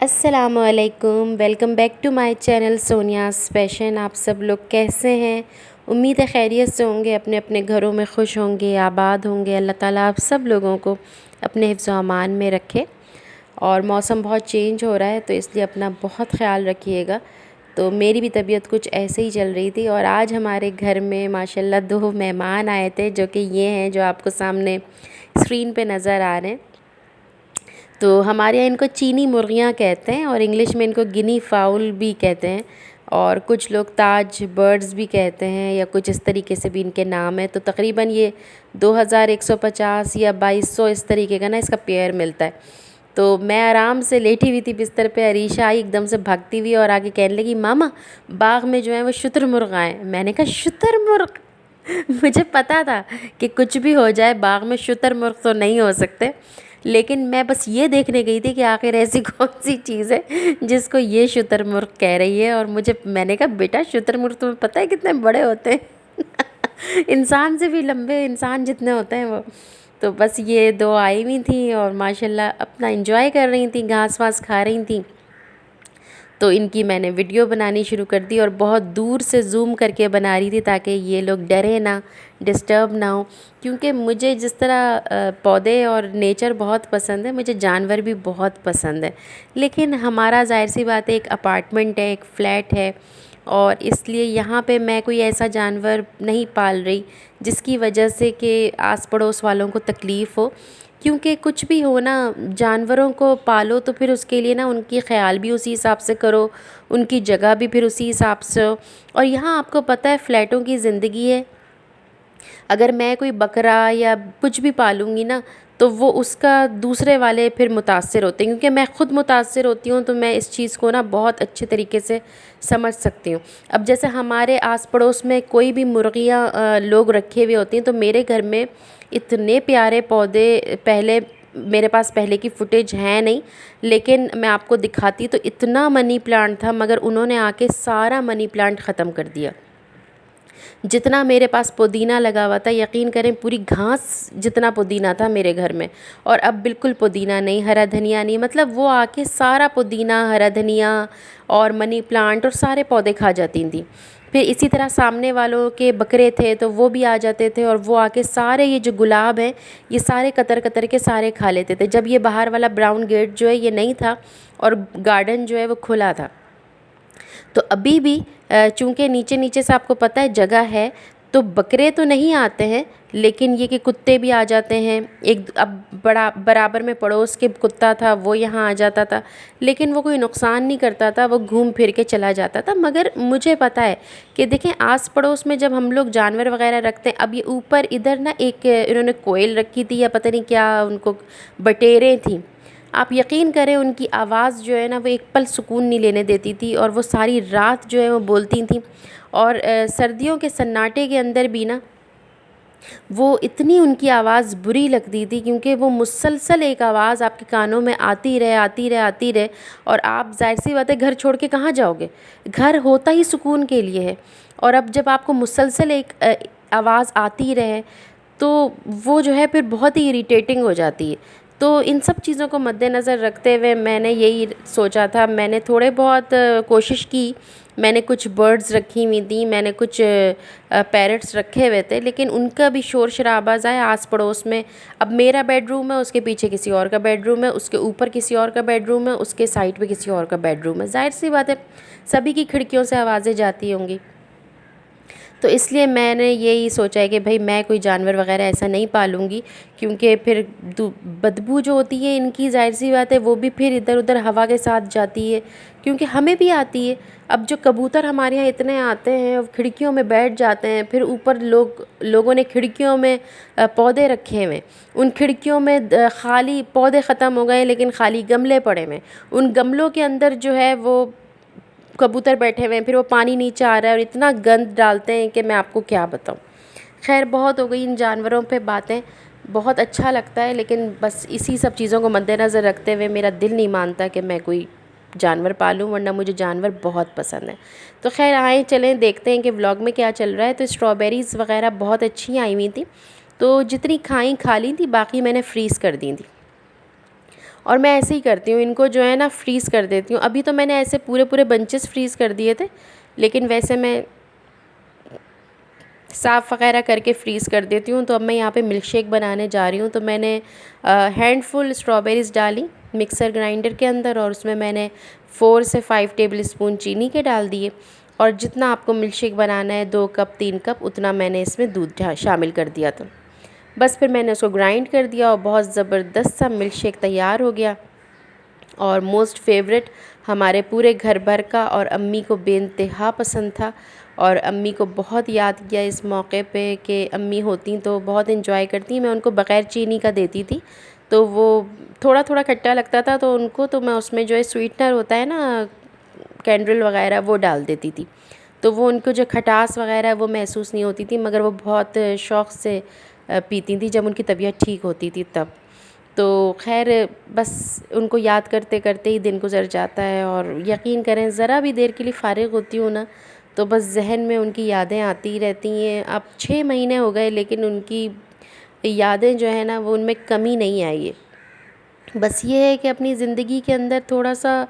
अस्सलामुअलैकुम, welcome back to my channel Sonia's fashion. आप सब लोग कैसे हैं? उम्मीद है खैरियत से होंगे, अपने अपने घरों में खुश होंगे, आबाद होंगे। अल्लाह ताला आप सब लोगों को अपने हिफ्ज़ व अमान में रखे। और मौसम बहुत चेंज हो रहा है तो इसलिए अपना बहुत ख़्याल रखिएगा। तो मेरी भी तबीयत कुछ ऐसे ही चल रही थी और आज हमारे घर में माशाल्लाह 2 मेहमान आए थे, जो कि ये हैं जो आपको सामने स्क्रीन पे नज़र आ रहे हैं। तो हमारे यहाँ इनको चीनी मुर्गियाँ कहते हैं और इंग्लिश में इनको गिनी फाउल भी कहते हैं, और कुछ लोग ताज बर्ड्स भी कहते हैं, या कुछ इस तरीके से भी इनके नाम है। तो तकरीबन ये 2150 या 2200 इस तरीके का ना इसका पेयर मिलता है। तो मैं आराम से लेटी हुई थी बिस्तर पे, अरीशा आई एकदम से भागती हुई और आगे कहने लगी, मामा बाग में जो है वो शुतुरमुर्ग आए। मैंने कहा शुतुरमुर्ग? मुझे पता था कि कुछ भी हो जाए बाग में शुतुरमुर्ग तो नहीं हो सकते, लेकिन मैं बस ये देखने गई थी कि आखिर ऐसी कौन सी चीज़ है जिसको ये शुतुरमुर्ग कह रही है। और मैंने कहा बेटा शुतुरमुर्ग तुम्हें पता है कितने बड़े होते हैं? इंसान से भी लंबे, इंसान जितने होते हैं वो। तो बस ये दो आई हुई थी और माशाल्लाह अपना एंजॉय कर रही थी, घास वास खा रही थी। तो इनकी मैंने वीडियो बनानी शुरू कर दी और बहुत दूर से ज़ूम करके बना रही थी ताकि ये लोग डरे ना, डिस्टर्ब ना हो। क्योंकि मुझे जिस तरह पौधे और नेचर बहुत पसंद है, मुझे जानवर भी बहुत पसंद है। लेकिन हमारा ज़ाहिर सी बात है एक अपार्टमेंट है, एक फ़्लैट है, और इसलिए यहाँ पे मैं कोई ऐसा जानवर नहीं पाल रही जिसकी वजह से कि आस पड़ोस वालों को तकलीफ़ हो। क्योंकि कुछ भी हो ना, जानवरों को पालो तो फिर उसके लिए ना उनकी ख़्याल भी उसी हिसाब से करो, उनकी जगह भी फिर उसी हिसाब से हो। और यहाँ आपको पता है फ़्लैटों की ज़िंदगी है, अगर मैं कोई बकरा या कुछ भी पालूँगी ना तो वो उसका दूसरे वाले फिर मुतासिर होते हैं। क्योंकि मैं ख़ुद मुतासिर होती हूँ तो मैं इस चीज़ को ना बहुत अच्छे तरीके से समझ सकती हूँ। अब जैसे हमारे आस पड़ोस में कोई भी मुर्गियाँ लोग रखे हुए होती हैं, तो मेरे घर में इतने प्यारे पौधे, पहले मेरे पास पहले की फुटेज है नहीं, लेकिन मैं आपको दिखाती तो इतना मनी प्लांट था, मगर उन्होंने आके सारा मनी प्लांट ख़त्म कर दिया। जितना मेरे पास पुदीना लगा हुआ था, यकीन करें पूरी घास जितना पुदीना था मेरे घर में, और अब बिल्कुल पुदीना नहीं, हरा धनिया नहीं। मतलब वो आके सारा पुदीना, हरा धनिया और मनी प्लांट और सारे पौधे खा जाती थी। फिर इसी तरह सामने वालों के बकरे थे तो वो भी आ जाते थे और वो आके सारे ये जो गुलाब हैं ये सारे कतर कतर के सारे खा लेते थे। जब ये बाहर वाला ब्राउन गेट जो है ये नहीं था और गार्डन जो है वो खुला था, तो अभी भी चूँकि नीचे नीचे से आपको पता है जगह है, तो बकरे तो नहीं आते हैं, लेकिन ये कि कुत्ते भी आ जाते हैं। एक अब बड़ा बराबर में पड़ोस के कुत्ता था, वो यहाँ आ जाता था, लेकिन वो कोई नुकसान नहीं करता था, वो घूम फिर के चला जाता था। मगर मुझे पता है कि देखें आस पड़ोस में जब हम लोग जानवर वगैरह रखते हैं, अब ये ऊपर इधर ना एक इन्होंने कोयल रखी थी या पता नहीं क्या उनको बटेरें थी। आप यकीन करें उनकी आवाज़ जो है ना वो एक पल सुकून नहीं लेने देती थी, और वो सारी रात जो है वो बोलती थी। और सर्दियों के सन्नाटे के अंदर भी ना वो इतनी उनकी आवाज़ बुरी लगती थी, क्योंकि वो मुसलसल एक आवाज़ आपके कानों में आती रहे आती रहे आती रहे। और आप जाहिर सी बात है घर छोड़ के कहाँ जाओगे, घर होता ही सुकून के लिए है। और अब जब आपको मुसलसल एक आवाज़ आती रहे तो वो जो है फिर बहुत ही इरिटेटिंग हो जाती है। तो इन सब चीज़ों को मद्देनज़र रखते हुए मैंने यही सोचा था, मैंने थोड़े बहुत कोशिश की। मैंने कुछ बर्ड्स रखी हुई थी, मैंने कुछ पैरट्स रखे हुए थे, लेकिन उनका भी शोर शराबा है आस पड़ोस में। अब मेरा बेडरूम है, उसके पीछे किसी और का बेडरूम है, उसके ऊपर किसी और का बेडरूम है, उसके साइड पे किसी और का बेडरूम है। जाहिर सी बात है सभी की खिड़कियों से आवाज़ें जाती होंगी। तो इसलिए मैंने यही सोचा है कि भाई मैं कोई जानवर वगैरह ऐसा नहीं पालूँगी, क्योंकि फिर बदबू जो होती है इनकी, ज़ाहिर सी बात है वो भी फिर इधर उधर हवा के साथ जाती है, क्योंकि हमें भी आती है। अब जो कबूतर हमारे यहाँ इतने आते हैं, खिड़कियों में बैठ जाते हैं, फिर ऊपर लोगों ने खिड़कियों में पौधे रखे हुए, उन खिड़कियों में खाली पौधे ख़त्म हो गए लेकिन खाली गमले पड़े हुए, उन गमलों के अंदर जो है वो कबूतर बैठे हुए हैं, फिर वो पानी नीचे आ रहा है और इतना गंद डालते हैं कि मैं आपको क्या बताऊँ। खैर बहुत हो गई इन जानवरों पे बातें, बहुत अच्छा लगता है, लेकिन बस इसी सब चीज़ों को मद्देनज़र रखते हुए मेरा दिल नहीं मानता कि मैं कोई जानवर पालूँ, वरना मुझे जानवर बहुत पसंद है। तो खैर आए चलें देखते हैं कि व्लॉग में क्या चल रहा है। तो स्ट्रॉबेरीज़ वगैरह बहुत अच्छी आई हुई थी, तो जितनी खाई खा ली थी, बाकी मैंने फ्रीज़ कर दी थी। और मैं ऐसे ही करती हूँ, इनको जो है ना फ्रीज़ कर देती हूँ। अभी तो मैंने ऐसे पूरे पूरे बंचेस फ्रीज़ कर दिए थे, लेकिन वैसे मैं साफ़ वगैरह करके फ्रीज़ कर देती हूँ। तो अब मैं यहाँ पे मिल्क शेक बनाने जा रही हूँ। तो मैंने हैंडफुल स्ट्रॉबेरीज़ डाली मिक्सर ग्राइंडर के अंदर, और उसमें मैंने 4 से 5 टेबल स्पून चीनी के डाल दिए। और जितना आपको मिल्क शेक बनाना है, 2 कप 3 कप, उतना मैंने इसमें दूध शामिल कर दिया था। बस फिर मैंने उसको ग्राइंड कर दिया और बहुत ज़बरदस्त सा मिल्क शेक तैयार हो गया। और मोस्ट फेवरेट हमारे पूरे घर भर का, और अम्मी को बेइंतहा पसंद था। और अम्मी को बहुत याद किया इस मौके पे कि अम्मी होती तो बहुत इन्जॉय करती। मैं उनको बग़ैर चीनी का देती थी, तो वो थोड़ा थोड़ा खट्टा लगता था तो उनको, तो मैं उसमें जो है स्वीटनर होता है ना, कैंडल वगैरह, वो डाल देती थी। तो वो उनको जो खटास वगैरह वो महसूस नहीं होती थी, मगर वो बहुत शौक़ से पीती थी जब उनकी तबीयत ठीक होती थी तब। तो खैर बस उनको याद करते करते ही दिन गुज़र जाता है। और यकीन करें, ज़रा भी देर के लिए फ़ारिग होती हूँ ना, तो बस जहन में उनकी यादें आती ही रहती हैं। अब 6 महीने हो गए, लेकिन उनकी यादें जो है ना, वो उनमें कमी नहीं आई है। बस ये है कि अपनी ज़िंदगी के अंदर थोड़ा सा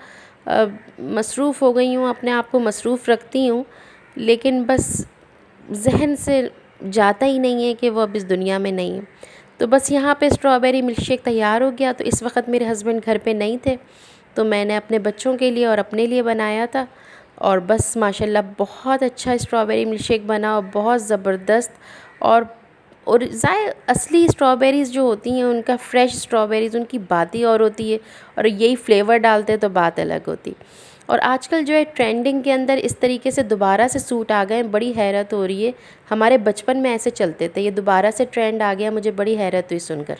मसरूफ़ हो गई हूँ, अपने आप को मसरूफ़ रखती हूँ, लेकिन बस जहन से जाता ही नहीं है कि वो अब इस दुनिया में नहीं है। तो बस यहाँ पे स्ट्रॉबेरी मिल्क शेक तैयार हो गया। तो इस वक्त मेरे हस्बैंड घर पे नहीं थे, तो मैंने अपने बच्चों के लिए और अपने लिए बनाया था। और बस माशाल्लाह बहुत अच्छा स्ट्रॉबेरी मिल्क शेक बना, और बहुत ज़बरदस्त। और असली स्ट्रॉबेरीज़ जो होती हैं, उनका फ्रेश स्ट्रॉबेरीज़, उनकी बात ही और होती है। और यही फ्लेवर डालते तो बात अलग होती। और आजकल जो है ट्रेंडिंग के अंदर इस तरीके से दोबारा से सूट आ गए, बड़ी हैरत हो रही है। हमारे बचपन में ऐसे चलते थे, ये दोबारा से ट्रेंड आ गया, मुझे बड़ी हैरत हुई सुनकर।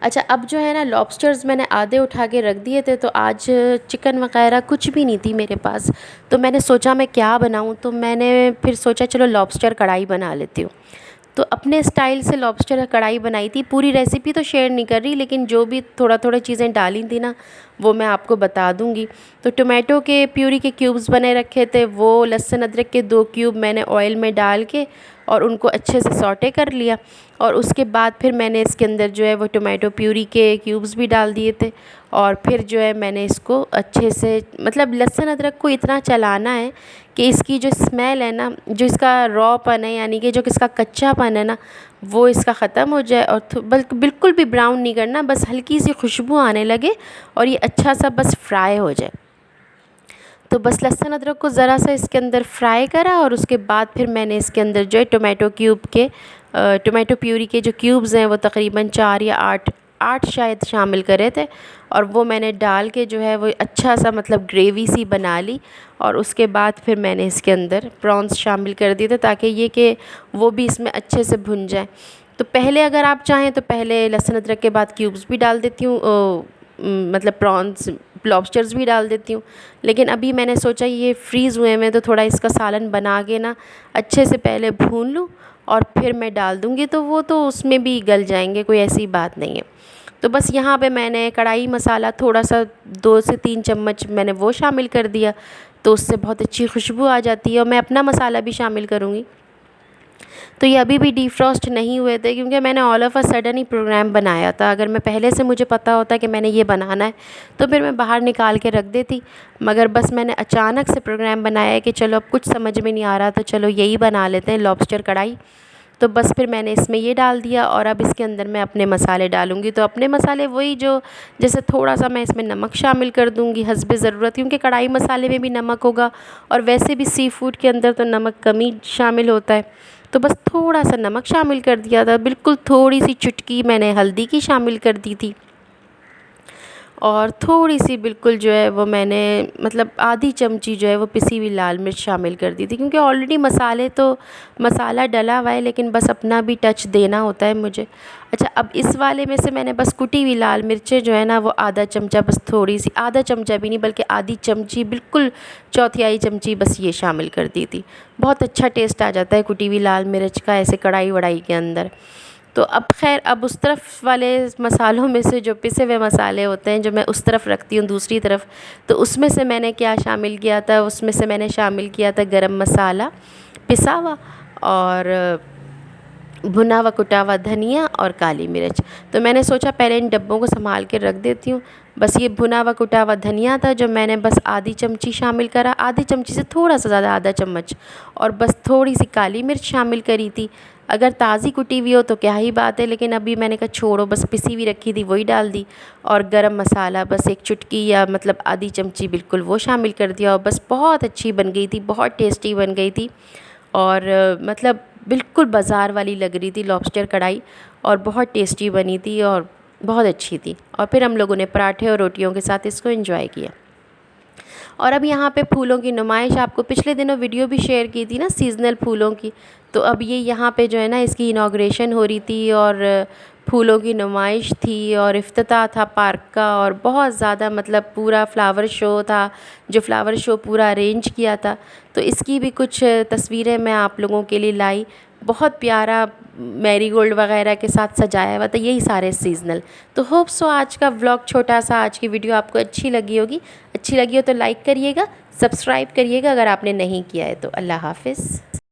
अच्छा, अब जो है ना, लॉबस्टर्स मैंने आधे उठा के रख दिए थे, तो आज चिकन वगैरह कुछ भी नहीं थी मेरे पास। तो मैंने सोचा मैं क्या बनाऊं, तो मैंने फिर सोचा चलो लॉबस्टर कढ़ाई बना लेती हूँ। तो अपने स्टाइल से लॉबस्टर कढ़ाई बनाई थी। पूरी रेसिपी तो शेयर नहीं कर रही, लेकिन जो भी थोड़ा थोड़ा चीज़ें डाली थी ना, वो मैं आपको बता दूंगी। तो टोमेटो के प्यूरी के क्यूब्स बने रखे थे, वो लहसुन अदरक के 2 क्यूब मैंने ऑयल में डाल के और उनको अच्छे से सौटे कर लिया। और उसके बाद फिर मैंने इसके अंदर जो है वो टोमेटो प्यूरी के क्यूब्स भी डाल दिए थे। और फिर जो है मैंने इसको अच्छे से, मतलब लहसुन अदरक को इतना चलाना है कि इसकी जो स्मेल है ना, जो इसका रॉपन है, यानी कि जो इसका कच्चापन है ना, वो इसका ख़त्म हो जाए। और बल्कि बिल्कुल भी ब्राउन नहीं करना, बस हल्की सी खुशबू आने लगे और ये अच्छा सा बस फ्राई हो जाए। तो बस लहसुन अदरक को ज़रा सा इसके अंदर फ्राई करा, और उसके बाद फिर मैंने इसके अंदर जो है टोमेटो प्यूरी के जो क्यूब्स हैं, वो तकरीबन 4 या 8 शायद शामिल करे थे। और वो मैंने डाल के जो है वो अच्छा सा, मतलब ग्रेवी सी बना ली। और उसके बाद फिर मैंने इसके अंदर प्रॉन्स शामिल कर दिए थे, ताकि ये कि वो भी इसमें अच्छे से भुन जाए। तो पहले अगर आप चाहें तो पहले लहसुन अदरक के बाद क्यूब्स भी डाल देती हूँ, मतलब प्रॉन्स लॉबस्टर्स भी डाल देती हूँ। लेकिन अभी मैंने सोचा ये फ्रीज़ हुए में, तो थोड़ा इसका सालन बना के ना अच्छे से पहले भून लूँ और फिर मैं डाल दूँगी, तो वो तो उसमें भी गल जाएंगे, कोई ऐसी बात नहीं है। तो बस यहाँ पे मैंने कढ़ाई मसाला थोड़ा सा 2 से 3 चम्मच मैंने वो शामिल कर दिया, तो उससे बहुत अच्छी खुशबू आ जाती है। और मैं अपना मसाला भी शामिल करूँगी। तो ये अभी भी डिफ्रॉस्ट नहीं हुए थे, क्योंकि मैंने ऑल ऑफ अ सडन ही प्रोग्राम बनाया था। अगर मैं पहले से मुझे पता होता कि मैंने ये बनाना है, तो फिर मैं बाहर निकाल के रख देती। मगर बस मैंने अचानक से प्रोग्राम बनाया है कि चलो अब कुछ समझ में नहीं आ रहा, तो चलो यही बना लेते हैं, लॉबस्टर कढ़ाई। तो बस फिर मैंने इसमें ये डाल दिया, और अब इसके अंदर मैं अपने मसाले डालूँगी। तो अपने मसाले वही, जो जैसे थोड़ा सा मैं इसमें नमक शामिल कर दूँगी हस्बे ज़रूरत, क्योंकि कढ़ाई मसाले में भी नमक होगा, और वैसे भी सी फूड के अंदर तो नमक कम ही शामिल होता है। तो बस थोड़ा सा नमक शामिल कर दिया था, बिल्कुल थोड़ी सी चुटकी मैंने हल्दी की शामिल कर दी थी। और थोड़ी सी बिल्कुल जो है वो मैंने, मतलब आधी चमची जो है वो पिसी हुई लाल मिर्च शामिल कर दी थी, क्योंकि ऑलरेडी मसाला डला हुआ है, लेकिन बस अपना भी टच देना होता है मुझे। अच्छा, अब इस वाले में से मैंने बस कुटी हुई लाल मिर्चें जो है ना, वो आधा चमचा, बस थोड़ी सी, आधा चमचा भी नहीं बल्कि आधी चमची, बिल्कुल चौथाई चमची बस ये शामिल कर दी थी। बहुत अच्छा टेस्ट आ जाता है कुटी हुई लाल मिर्च का ऐसे कढ़ाई वढ़ाई के अंदर। तो अब खैर, अब उस तरफ वाले मसालों में से जो पिसे हुए मसाले होते हैं, जो मैं उस तरफ रखती हूँ दूसरी तरफ, तो उसमें से मैंने क्या शामिल किया था, उसमें से मैंने शामिल किया था गरम मसाला पिसा हुआ, और भुना हुआ कुटा हुआ धनिया और काली मिर्च। तो मैंने सोचा पहले इन डब्बों को संभाल के रख देती हूँ। बस ये भुना हुआ कुटा हुआ धनिया था जो मैंने बस आधी चमची शामिल करा, आधी चमची से थोड़ा सा ज़्यादा, आधा चम्मच। और बस थोड़ी सी काली मिर्च शामिल करी थी। अगर ताज़ी कुटी हुई हो तो क्या ही बात है, लेकिन अभी मैंने कहा छोड़ो, बस पिसी हुई रखी थी वही डाल दी। और गरम मसाला बस एक चुटकी या मतलब आधी चमची बिल्कुल वो शामिल कर दिया, और बस बहुत अच्छी बन गई थी, बहुत टेस्टी बन गई थी। और मतलब बिल्कुल बाज़ार वाली लग रही थी लॉबस्टर कढ़ाई, और बहुत टेस्टी बनी थी और बहुत अच्छी थी। और फिर हम लोगों ने पराठे और रोटियों के साथ इसको एंजॉय किया। और अब यहाँ पे फूलों की नुमाइश, आपको पिछले दिनों वीडियो भी शेयर की थी ना सीज़नल फूलों की, तो अब ये यहाँ पे जो है ना इसकी इनाग्रेशन हो रही थी, और फूलों की नुमाइश थी और इफ्तिताह था पार्क का, और बहुत ज़्यादा मतलब पूरा फ्लावर शो था, जो फ्लावर शो पूरा अरेंज किया था। तो इसकी भी कुछ तस्वीरें मैं आप लोगों के लिए लाई। बहुत प्यारा मैरीगोल्ड वगैरह के साथ सजाया हुआ था, यही सारे सीज़नल। तो होप सो आज का व्लॉग, छोटा सा आज की वीडियो आपको अच्छी लगी होगी। अच्छी लगी हो तो लाइक करिएगा, सब्सक्राइब करिएगा अगर आपने नहीं किया है तो। अल्लाह हाफ़िज़।